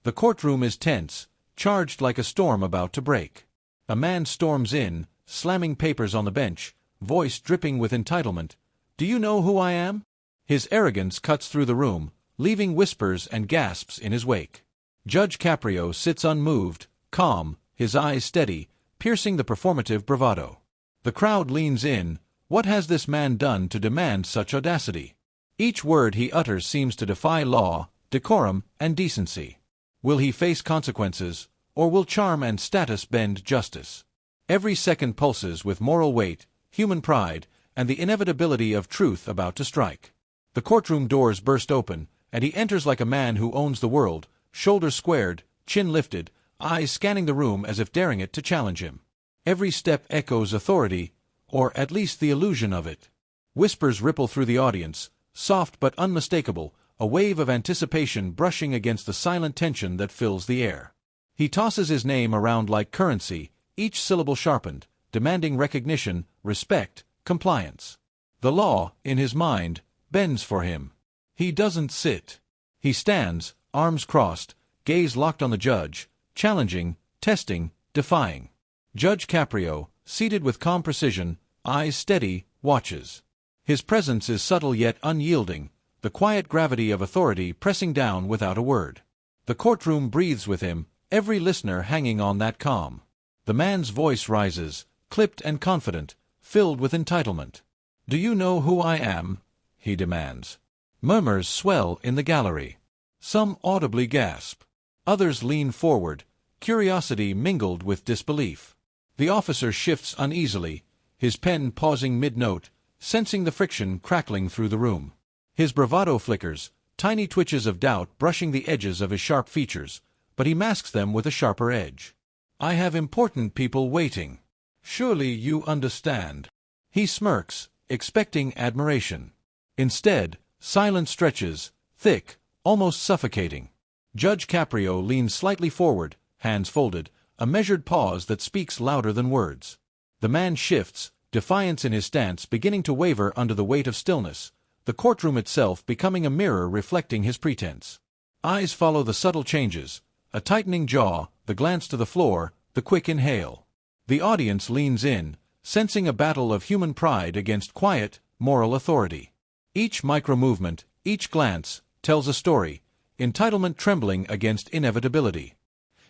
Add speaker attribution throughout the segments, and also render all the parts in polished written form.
Speaker 1: The courtroom is tense, charged like a storm about to break. A man storms in, slamming papers on the bench, voice dripping with entitlement. "Do you know who I am?" His arrogance cuts through the room, leaving whispers and gasps in his wake. Judge Caprio sits unmoved, calm, his eyes steady, piercing the performative bravado. The crowd leans in. What has this man done to demand such audacity? Each word he utters seems to defy law, decorum, and decency. Will he face consequences, or will charm and status bend justice? Every second pulses with moral weight, human pride, and the inevitability of truth about to strike. The courtroom doors burst open, and he enters like a man who owns the world, shoulders squared, chin lifted, eyes scanning the room as if daring it to challenge him. Every step echoes authority, or at least the illusion of it. Whispers ripple through the audience, soft but unmistakable, a wave of anticipation brushing against the silent tension that fills the air. He tosses his name around like currency, each syllable sharpened, demanding recognition, respect, compliance. The law, in his mind, bends for him. He doesn't sit. He stands, arms crossed, gaze locked on the judge, challenging, testing, defying. Judge Caprio, seated with calm precision, eyes steady, watches. His presence is subtle yet unyielding, the quiet gravity of authority pressing down without a word. The courtroom breathes with him, every listener hanging on that calm. The man's voice rises, clipped and confident, filled with entitlement. "Do you know who I am?" he demands. Murmurs swell in the gallery. Some audibly gasp. Others lean forward, curiosity mingled with disbelief. The officer shifts uneasily, his pen pausing mid-note, sensing the friction crackling through the room. His bravado flickers, tiny twitches of doubt brushing the edges of his sharp features, but he masks them with a sharper edge. "I have important people waiting. Surely you understand." He smirks, expecting admiration. Instead, silence stretches, thick, almost suffocating. Judge Caprio leans slightly forward, hands folded, a measured pause that speaks louder than words. The man shifts, defiance in his stance beginning to waver under the weight of stillness, the courtroom itself becoming a mirror reflecting his pretense. Eyes follow the subtle changes, a tightening jaw, the glance to the floor, the quick inhale. The audience leans in, sensing a battle of human pride against quiet, moral authority. Each micro-movement, each glance, tells a story, entitlement trembling against inevitability.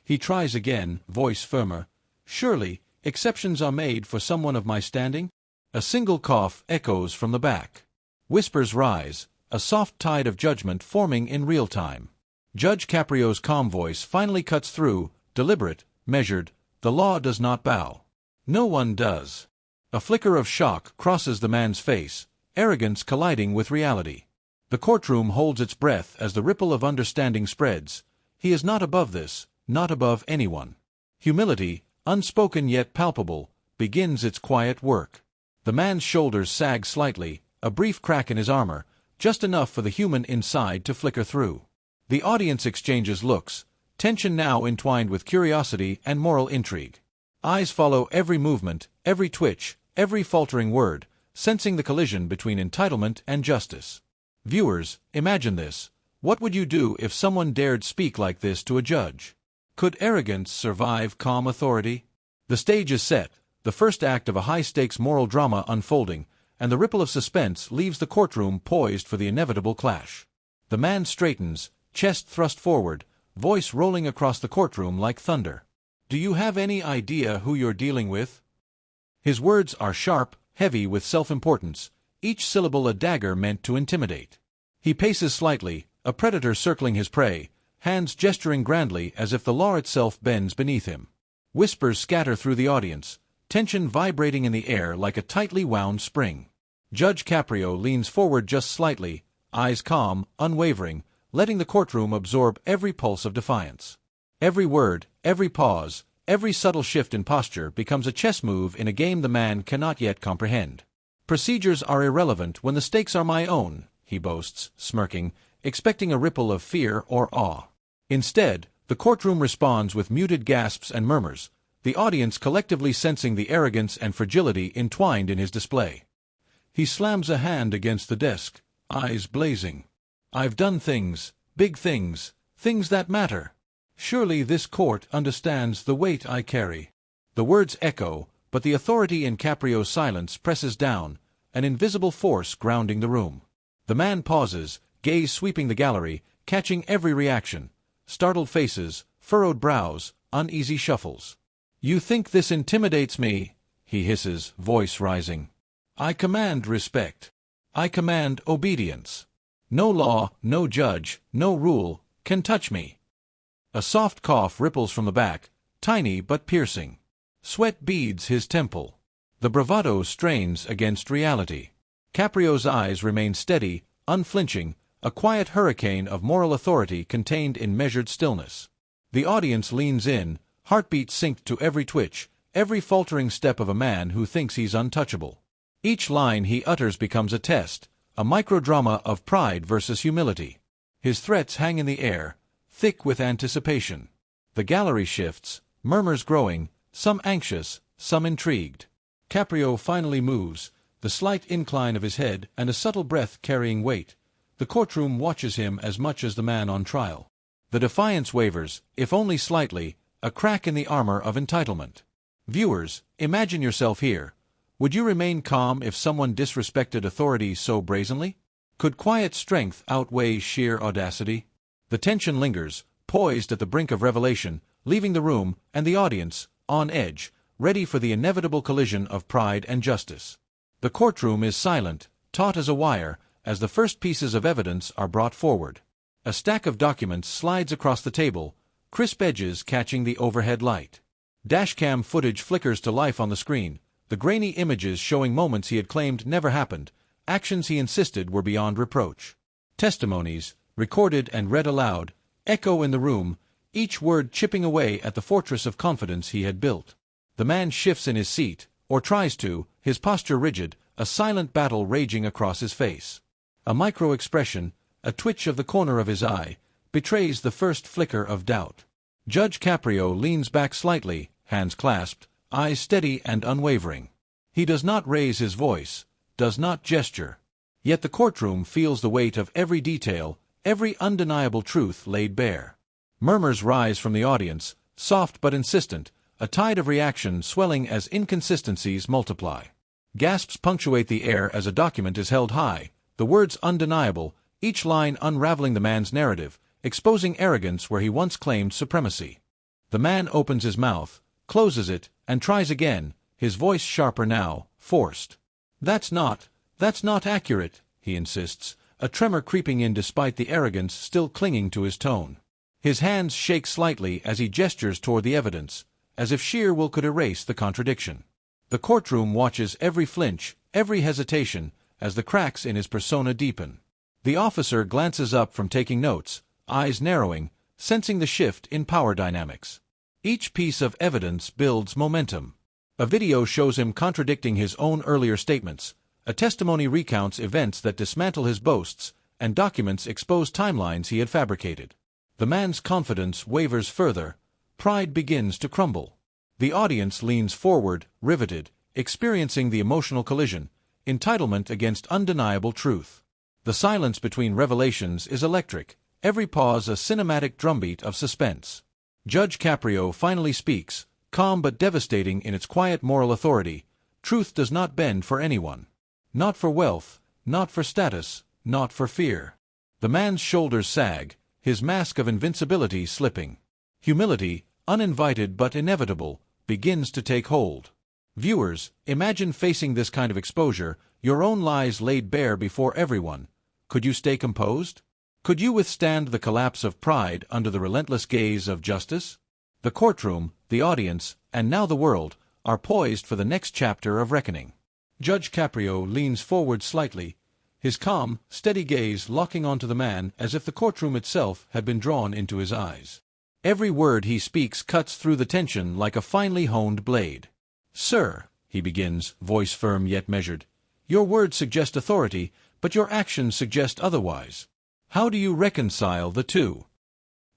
Speaker 1: He tries again, voice firmer. "Surely, exceptions are made for someone of my standing?" A single cough echoes from the back. Whispers rise, a soft tide of judgment forming in real time. Judge Caprio's calm voice finally cuts through, deliberate, measured. "The law does not bow." No one does. A flicker of shock crosses the man's face, arrogance colliding with reality. The courtroom holds its breath as the ripple of understanding spreads. He is not above this, not above anyone. Humility, unspoken yet palpable, begins its quiet work. The man's shoulders sag slightly, a brief crack in his armor, just enough for the human inside to flicker through. The audience exchanges looks, tension now entwined with curiosity and moral intrigue. Eyes follow every movement, every twitch, every faltering word, sensing the collision between entitlement and justice. Viewers, imagine this. What would you do if someone dared speak like this to a judge? Could arrogance survive calm authority? The stage is set, the first act of a high-stakes moral drama unfolding, and the ripple of suspense leaves the courtroom poised for the inevitable clash. The man straightens, chest thrust forward, voice rolling across the courtroom like thunder. "Do you have any idea who you're dealing with?" His words are sharp, heavy with self-importance, each syllable a dagger meant to intimidate. He paces slightly, a predator circling his prey, hands gesturing grandly as if the law itself bends beneath him. Whispers scatter through the audience, tension vibrating in the air like a tightly wound spring. Judge Caprio leans forward just slightly, eyes calm, unwavering, letting the courtroom absorb every pulse of defiance. Every word, every pause, every subtle shift in posture becomes a chess move in a game the man cannot yet comprehend. "Procedures are irrelevant when the stakes are my own," he boasts, smirking, expecting a ripple of fear or awe. Instead, the courtroom responds with muted gasps and murmurs, the audience collectively sensing the arrogance and fragility entwined in his display. He slams a hand against the desk, eyes blazing. "I've done things, big things, things that matter." Surely this court understands the weight I carry. The words echo, but the authority in Caprio's silence presses down, an invisible force grounding the room. The man pauses, gaze sweeping the gallery, catching every reaction. Startled faces, furrowed brows, uneasy shuffles. "You think this intimidates me?" he hisses, voice rising. "I command respect. I command obedience. No law, no judge, no rule can touch me." A soft cough ripples from the back, tiny but piercing. Sweat beads his temple. The bravado strains against reality. Caprio's eyes remain steady, unflinching, a quiet hurricane of moral authority contained in measured stillness. The audience leans in, heartbeat synced to every twitch, every faltering step of a man who thinks he's untouchable. Each line he utters becomes a test, a microdrama of pride versus humility. His threats hang in the air, thick with anticipation. The gallery shifts, murmurs growing, some anxious, some intrigued. Caprio finally moves, the slight incline of his head and a subtle breath carrying weight. The courtroom watches him as much as the man on trial. The defiance wavers, if only slightly, a crack in the armor of entitlement. Viewers, imagine yourself here. Would you remain calm if someone disrespected authority so brazenly? Could quiet strength outweigh sheer audacity? The tension lingers, poised at the brink of revelation, leaving the room and the audience, on edge, ready for the inevitable collision of pride and justice. The courtroom is silent, taut as a wire, as the first pieces of evidence are brought forward. A stack of documents slides across the table, crisp edges catching the overhead light. Dashcam footage flickers to life on the screen, the grainy images showing moments he had claimed never happened, actions he insisted were beyond reproach. Testimonies, recorded and read aloud, echo in the room, each word chipping away at the fortress of confidence he had built. The man shifts in his seat, or tries to, his posture rigid, a silent battle raging across his face. A micro-expression, a twitch of the corner of his eye, betrays the first flicker of doubt. Judge Caprio leans back slightly, hands clasped, eyes steady and unwavering. He does not raise his voice, does not gesture. Yet the courtroom feels the weight of every detail, every undeniable truth laid bare. Murmurs rise from the audience, soft but insistent, a tide of reaction swelling as inconsistencies multiply. Gasps punctuate the air as a document is held high, the words undeniable, each line unraveling the man's narrative, exposing arrogance where he once claimed supremacy. The man opens his mouth, closes it, and tries again, his voice sharper now, forced. That's not accurate," he insists, a tremor creeping in despite the arrogance still clinging to his tone. His hands shake slightly as he gestures toward the evidence, as if sheer will could erase the contradiction. The courtroom watches every flinch, every hesitation, as the cracks in his persona deepen. The officer glances up from taking notes, eyes narrowing, sensing the shift in power dynamics. Each piece of evidence builds momentum. A video shows him contradicting his own earlier statements, a testimony recounts events that dismantle his boasts, and documents expose timelines he had fabricated. The man's confidence wavers further, pride begins to crumble. The audience leans forward, riveted, experiencing the emotional collision, entitlement against undeniable truth. The silence between revelations is electric, every pause a cinematic drumbeat of suspense. Judge Caprio finally speaks, calm but devastating in its quiet moral authority. Truth does not bend for anyone. Not for wealth, not for status, not for fear. The man's shoulders sag, his mask of invincibility slipping. Humility, uninvited but inevitable, begins to take hold. Viewers, imagine facing this kind of exposure, your own lies laid bare before everyone. Could you stay composed? Could you withstand the collapse of pride under the relentless gaze of justice? The courtroom, the audience, and now the world, are poised for the next chapter of reckoning. Judge Caprio leans forward slightly, his calm, steady gaze locking onto the man as if the courtroom itself had been drawn into his eyes. Every word he speaks cuts through the tension like a finely honed blade. "Sir," he begins, voice firm yet measured, "your words suggest authority, but your actions suggest otherwise. How do you reconcile the two?"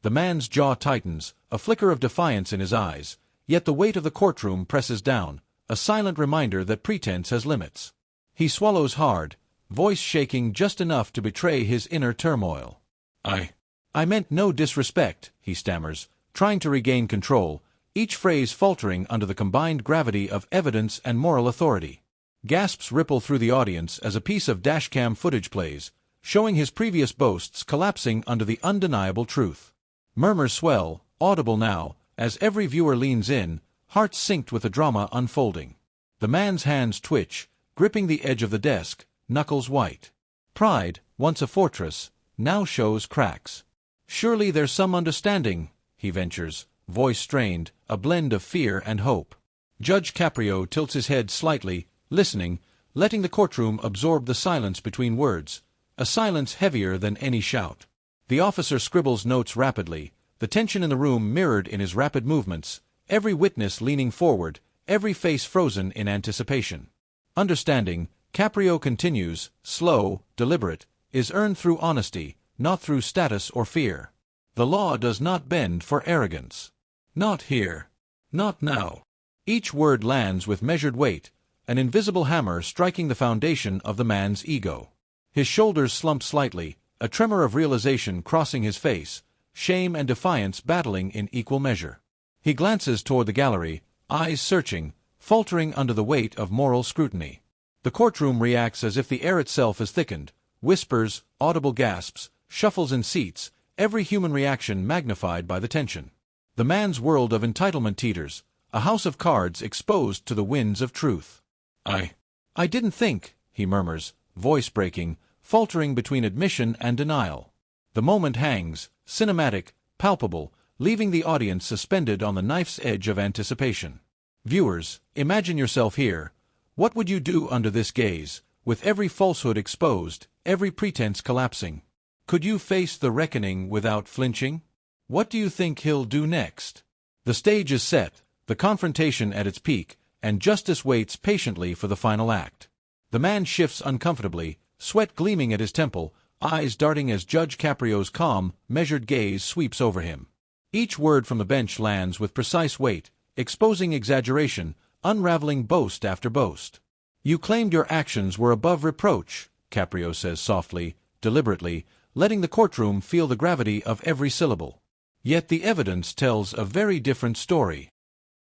Speaker 1: The man's jaw tightens, a flicker of defiance in his eyes, yet the weight of the courtroom presses down, a silent reminder that pretense has limits. He swallows hard, voice shaking just enough to betray his inner turmoil. I meant no disrespect," he stammers, trying to regain control, each phrase faltering under the combined gravity of evidence and moral authority. Gasps ripple through the audience as a piece of dashcam footage plays, showing his previous boasts collapsing under the undeniable truth. Murmurs swell, audible now, as every viewer leans in, hearts synced with the drama unfolding. The man's hands twitch, gripping the edge of the desk, knuckles white. Pride, once a fortress, now shows cracks. "Surely there's some understanding," he ventures, voice strained, a blend of fear and hope. Judge Caprio tilts his head slightly, listening, letting the courtroom absorb the silence between words, a silence heavier than any shout. The officer scribbles notes rapidly, the tension in the room mirrored in his rapid movements, every witness leaning forward, every face frozen in anticipation. Understanding, Caprio continues, slow, deliberate, is earned through honesty, not through status or fear. The law does not bend for arrogance. Not here. Not now. Each word lands with measured weight, an invisible hammer striking the foundation of the man's ego. His shoulders slump slightly, a tremor of realization crossing his face, shame and defiance battling in equal measure. He glances toward the gallery, eyes searching, faltering under the weight of moral scrutiny. The courtroom reacts as if the air itself has thickened, whispers, audible gasps, shuffles in seats, every human reaction magnified by the tension. The man's world of entitlement teeters, a house of cards exposed to the winds of truth. I didn't think," he murmurs, voice breaking, faltering between admission and denial. The moment hangs, cinematic, palpable, leaving the audience suspended on the knife's edge of anticipation. Viewers, imagine yourself here. What would you do under this gaze, with every falsehood exposed, every pretense collapsing? Could you face the reckoning without flinching? What do you think he'll do next? The stage is set, the confrontation at its peak, and justice waits patiently for the final act. The man shifts uncomfortably, sweat gleaming at his temple, eyes darting as Judge Caprio's calm, measured gaze sweeps over him. Each word from the bench lands with precise weight, exposing exaggeration, unraveling boast after boast. "You claimed your actions were above reproach," Caprio says softly, deliberately, letting the courtroom feel the gravity of every syllable. Yet the evidence tells a very different story.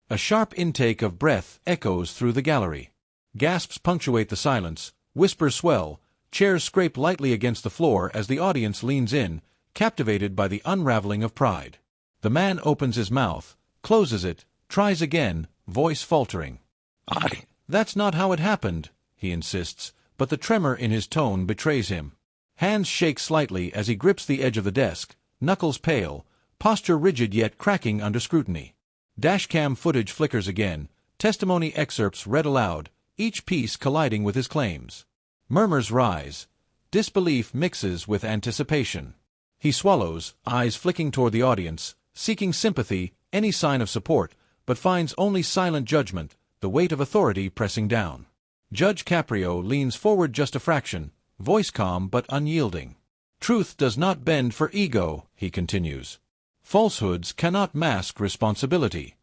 Speaker 1: A sharp intake of breath echoes through the gallery. Gasps punctuate the silence, whispers swell, chairs scrape lightly against the floor as the audience leans in, captivated by the unraveling of pride. The man opens his mouth, closes it, tries again, voice faltering. That's not how it happened," he insists, but the tremor in his tone betrays him. Hands shake slightly as he grips the edge of the desk, knuckles pale, posture rigid yet cracking under scrutiny. Dashcam footage flickers again, testimony excerpts read aloud, each piece colliding with his claims. Murmurs rise. Disbelief mixes with anticipation. He swallows, eyes flicking toward the audience, seeking sympathy, any sign of support, but finds only silent judgment, the weight of authority pressing down. Judge Caprio leans forward just a fraction, voice calm but unyielding. "Truth does not bend for ego," he continues. "Falsehoods cannot mask responsibility."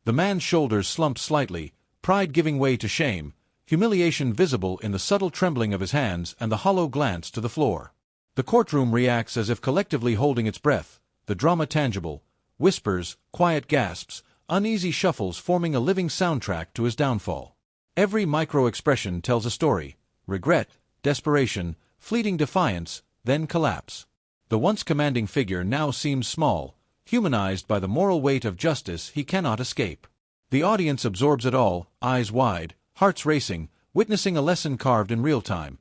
Speaker 1: The man's shoulders slump slightly, pride giving way to shame, humiliation visible in the subtle trembling of his hands and the hollow glance to the floor. The courtroom reacts as if collectively holding its breath, the drama tangible, whispers, quiet gasps, uneasy shuffles forming a living soundtrack to his downfall. Every micro-expression tells a story: regret, desperation, fleeting defiance, then collapse. The once commanding figure now seems small, humanized by the moral weight of justice he cannot escape. The audience absorbs it all, eyes wide, hearts racing, witnessing a lesson carved in real time.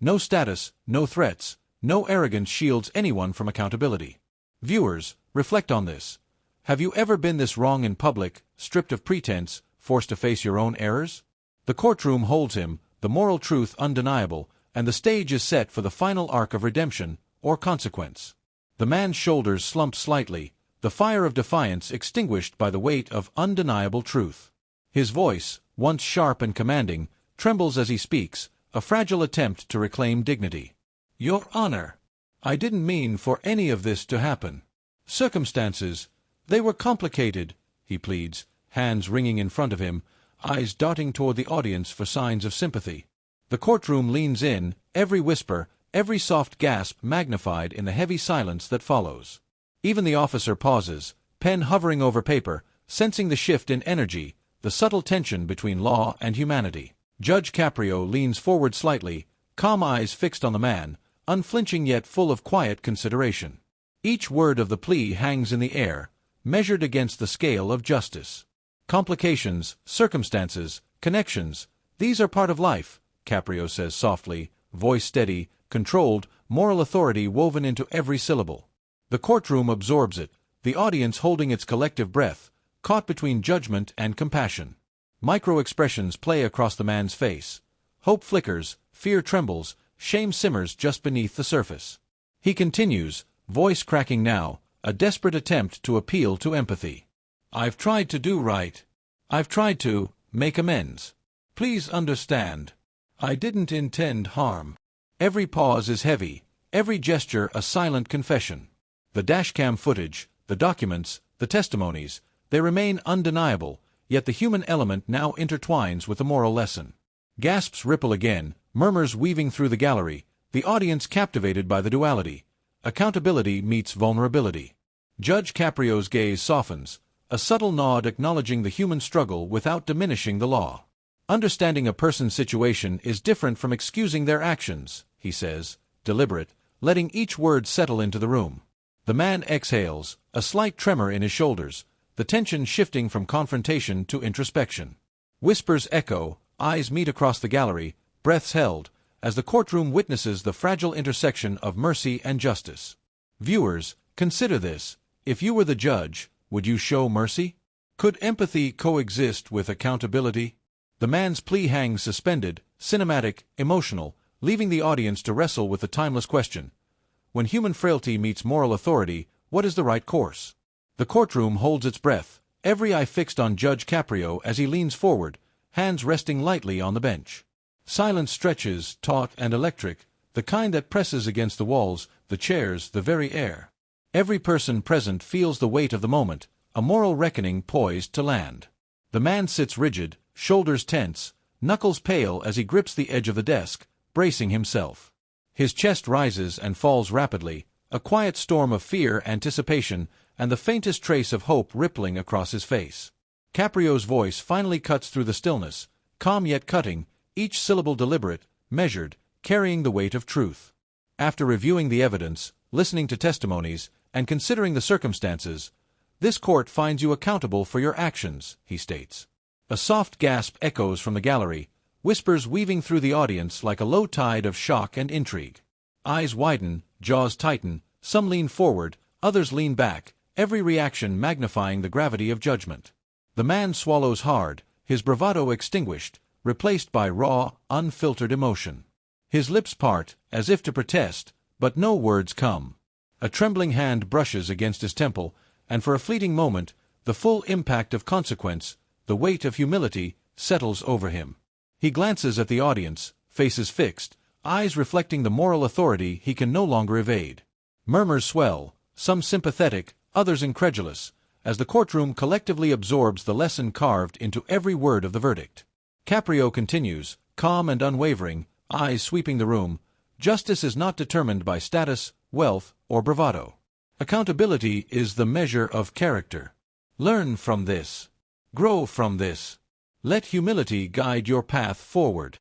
Speaker 1: No status, no threats, no arrogance shields anyone from accountability. Viewers, reflect on this. Have you ever been this wrong in public, stripped of pretense, forced to face your own errors? The courtroom holds him, the moral truth undeniable, and the stage is set for the final arc of redemption, or consequence. The man's shoulders slump slightly, the fire of defiance extinguished by the weight of undeniable truth. His voice, once sharp and commanding, trembles as he speaks, a fragile attempt to reclaim dignity. "Your Honor, I didn't mean for any of this to happen. Circumstances, they were complicated," he pleads, hands wringing in front of him, eyes darting toward the audience for signs of sympathy. The courtroom leans in, every whisper, every soft gasp magnified in the heavy silence that follows. Even the officer pauses, pen hovering over paper, sensing the shift in energy, the subtle tension between law and humanity. Judge Caprio leans forward slightly, calm eyes fixed on the man, unflinching yet full of quiet consideration. Each word of the plea hangs in the air, measured against the scale of justice. Complications, circumstances, connections, these are part of life, Caprio says softly, voice steady, controlled, moral authority woven into every syllable. The courtroom absorbs it, the audience holding its collective breath, caught between judgment and compassion. Micro-expressions play across the man's face. Hope flickers, fear trembles, shame simmers just beneath the surface. He continues, voice cracking now, a desperate attempt to appeal to empathy. I've tried to do right. I've tried to make amends. Please understand. I didn't intend harm. Every pause is heavy, every gesture a silent confession. The dashcam footage, the documents, the testimonies, they remain undeniable, yet the human element now intertwines with the moral lesson. Gasps ripple again, murmurs weaving through the gallery, the audience captivated by the duality. Accountability meets vulnerability. Judge Caprio's gaze softens, a subtle nod acknowledging the human struggle without diminishing the law. Understanding a person's situation is different from excusing their actions, he says, deliberate, letting each word settle into the room. The man exhales, a slight tremor in his shoulders, the tension shifting from confrontation to introspection. Whispers echo, eyes meet across the gallery, breaths held, as the courtroom witnesses the fragile intersection of mercy and justice. Viewers, consider this. If you were the judge, would you show mercy? Could empathy coexist with accountability? The man's plea hangs suspended, cinematic, emotional, leaving the audience to wrestle with the timeless question. When human frailty meets moral authority, what is the right course? The courtroom holds its breath, every eye fixed on Judge Caprio as he leans forward, hands resting lightly on the bench. Silence stretches, taut and electric, the kind that presses against the walls, the chairs, the very air. Every person present feels the weight of the moment, a moral reckoning poised to land. The man sits rigid, shoulders tense, knuckles pale as he grips the edge of the desk, bracing himself. His chest rises and falls rapidly, a quiet storm of fear, anticipation, and the faintest trace of hope rippling across his face. Caprio's voice finally cuts through the stillness, calm yet cutting, each syllable deliberate, measured, carrying the weight of truth. After reviewing the evidence, listening to testimonies, and considering the circumstances, this court finds you accountable for your actions, he states. A soft gasp echoes from the gallery, whispers weaving through the audience like a low tide of shock and intrigue. Eyes widen, jaws tighten, some lean forward, others lean back, every reaction magnifying the gravity of judgment. The man swallows hard, his bravado extinguished, replaced by raw, unfiltered emotion. His lips part, as if to protest, but no words come. A trembling hand brushes against his temple, and for a fleeting moment, the full impact of consequence, the weight of humility, settles over him. He glances at the audience, faces fixed, eyes reflecting the moral authority he can no longer evade. Murmurs swell, some sympathetic, others incredulous, as the courtroom collectively absorbs the lesson carved into every word of the verdict. Caprio continues, calm and unwavering, eyes sweeping the room. Justice is not determined by status, wealth, or bravado. Accountability is the measure of character. Learn from this. Grow from this. Let humility guide your path forward.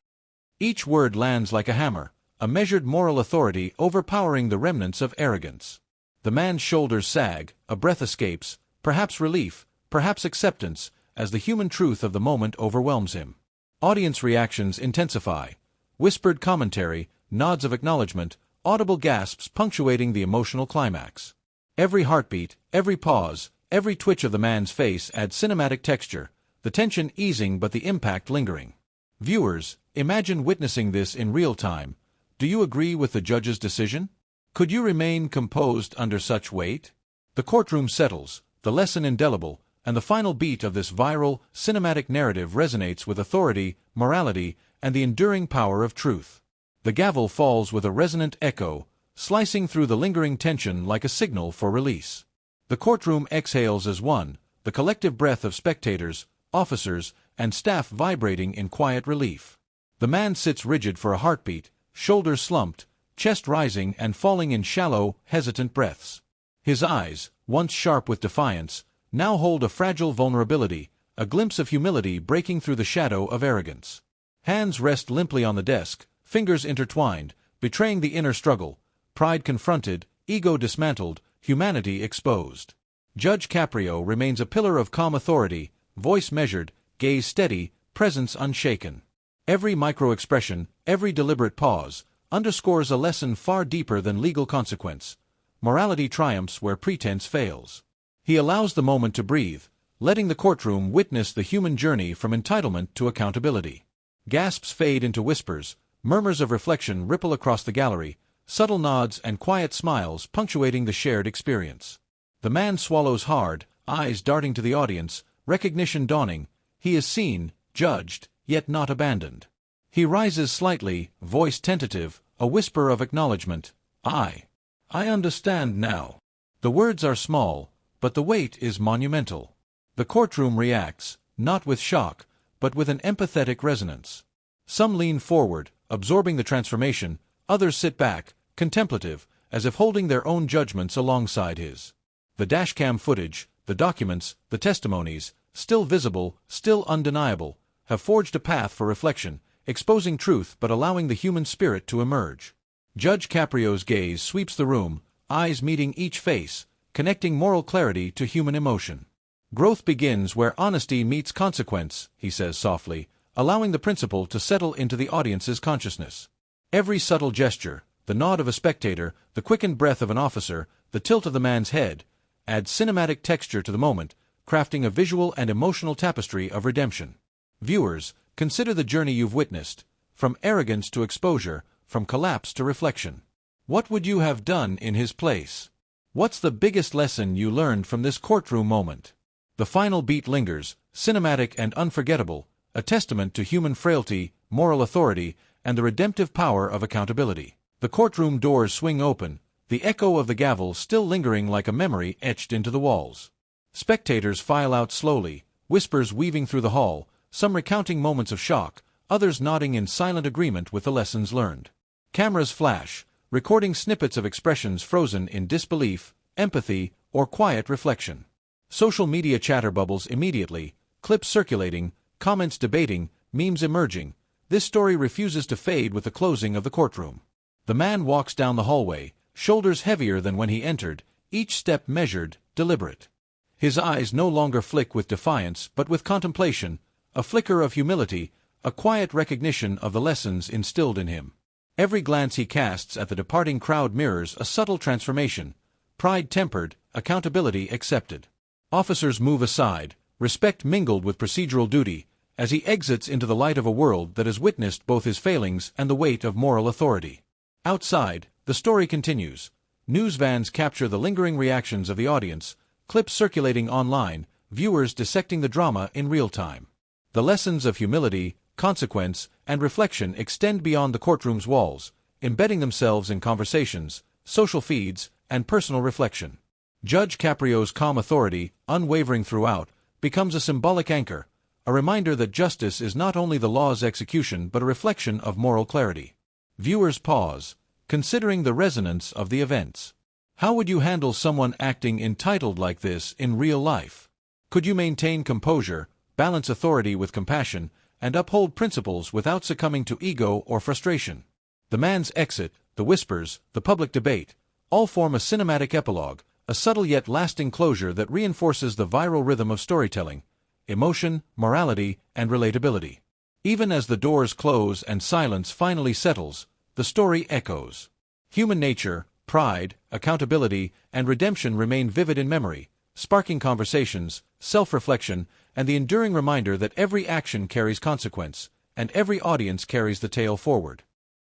Speaker 1: Each word lands like a hammer, a measured moral authority overpowering the remnants of arrogance. The man's shoulders sag, a breath escapes, perhaps relief, perhaps acceptance, as the human truth of the moment overwhelms him. Audience reactions intensify. Whispered commentary, nods of acknowledgement, audible gasps punctuating the emotional climax. Every heartbeat, every pause, every twitch of the man's face adds cinematic texture, the tension easing but the impact lingering. Viewers, imagine witnessing this in real time. Do you agree with the judge's decision? Could you remain composed under such weight? The courtroom settles, the lesson indelible, and the final beat of this viral, cinematic narrative resonates with authority, morality, and the enduring power of truth. The gavel falls with a resonant echo, slicing through the lingering tension like a signal for release. The courtroom exhales as one, the collective breath of spectators, officers, and staff vibrating in quiet relief. The man sits rigid for a heartbeat, shoulders slumped, chest rising and falling in shallow, hesitant breaths. His eyes, once sharp with defiance, now hold a fragile vulnerability, a glimpse of humility breaking through the shadow of arrogance. Hands rest limply on the desk, fingers intertwined, betraying the inner struggle, pride confronted, ego dismantled, humanity exposed. Judge Caprio remains a pillar of calm authority, voice measured, gaze steady, presence unshaken. Every micro-expression, every deliberate pause, underscores a lesson far deeper than legal consequence. Morality triumphs where pretense fails. He allows the moment to breathe, letting the courtroom witness the human journey from entitlement to accountability. Gasps fade into whispers, murmurs of reflection ripple across the gallery, subtle nods and quiet smiles punctuating the shared experience. The man swallows hard, eyes darting to the audience, recognition dawning. He is seen, judged, yet not abandoned. He rises slightly, voice tentative, a whisper of acknowledgement. I understand now. The words are small, but the weight is monumental. The courtroom reacts, not with shock, but with an empathetic resonance. Some lean forward, absorbing the transformation, others sit back, contemplative, as if holding their own judgments alongside his. The dashcam footage, the documents, the testimonies, still visible, still undeniable, have forged a path for reflection, exposing truth but allowing the human spirit to emerge. Judge Caprio's gaze sweeps the room, eyes meeting each face, connecting moral clarity to human emotion. Growth begins where honesty meets consequence, he says softly, allowing the principle to settle into the audience's consciousness. Every subtle gesture, the nod of a spectator, the quickened breath of an officer, the tilt of the man's head, add cinematic texture to the moment, crafting a visual and emotional tapestry of redemption. Viewers, consider the journey you've witnessed, from arrogance to exposure, from collapse to reflection. What would you have done in his place? What's the biggest lesson you learned from this courtroom moment? The final beat lingers, cinematic and unforgettable, a testament to human frailty, moral authority, and the redemptive power of accountability. The courtroom doors swing open, the echo of the gavel still lingering like a memory etched into the walls. Spectators file out slowly, whispers weaving through the hall, some recounting moments of shock, others nodding in silent agreement with the lessons learned. Cameras flash, recording snippets of expressions frozen in disbelief, empathy, or quiet reflection. Social media chatter bubbles immediately, clips circulating, comments debating, memes emerging. This story refuses to fade with the closing of the courtroom. The man walks down the hallway, shoulders heavier than when he entered, each step measured, deliberate. His eyes no longer flick with defiance but with contemplation, a flicker of humility, a quiet recognition of the lessons instilled in him. Every glance he casts at the departing crowd mirrors a subtle transformation, pride tempered, accountability accepted. Officers move aside, respect mingled with procedural duty, as he exits into the light of a world that has witnessed both his failings and the weight of moral authority. Outside, the story continues. News vans capture the lingering reactions of the audience, clips circulating online, viewers dissecting the drama in real time. The lessons of humility, consequence, and reflection extend beyond the courtroom's walls, embedding themselves in conversations, social feeds, and personal reflection. Judge Caprio's calm authority, unwavering throughout, becomes a symbolic anchor, a reminder that justice is not only the law's execution but a reflection of moral clarity. Viewers pause, considering the resonance of the events. How would you handle someone acting entitled like this in real life? Could you maintain composure, balance authority with compassion, and uphold principles without succumbing to ego or frustration? The man's exit, the whispers, the public debate, all form a cinematic epilogue, a subtle yet lasting closure that reinforces the viral rhythm of storytelling, emotion, morality, and relatability. Even as the doors close and silence finally settles, the story echoes. Human nature, pride, accountability, and redemption remain vivid in memory, sparking conversations, self-reflection, and the enduring reminder that every action carries consequence, and every audience carries the tale forward.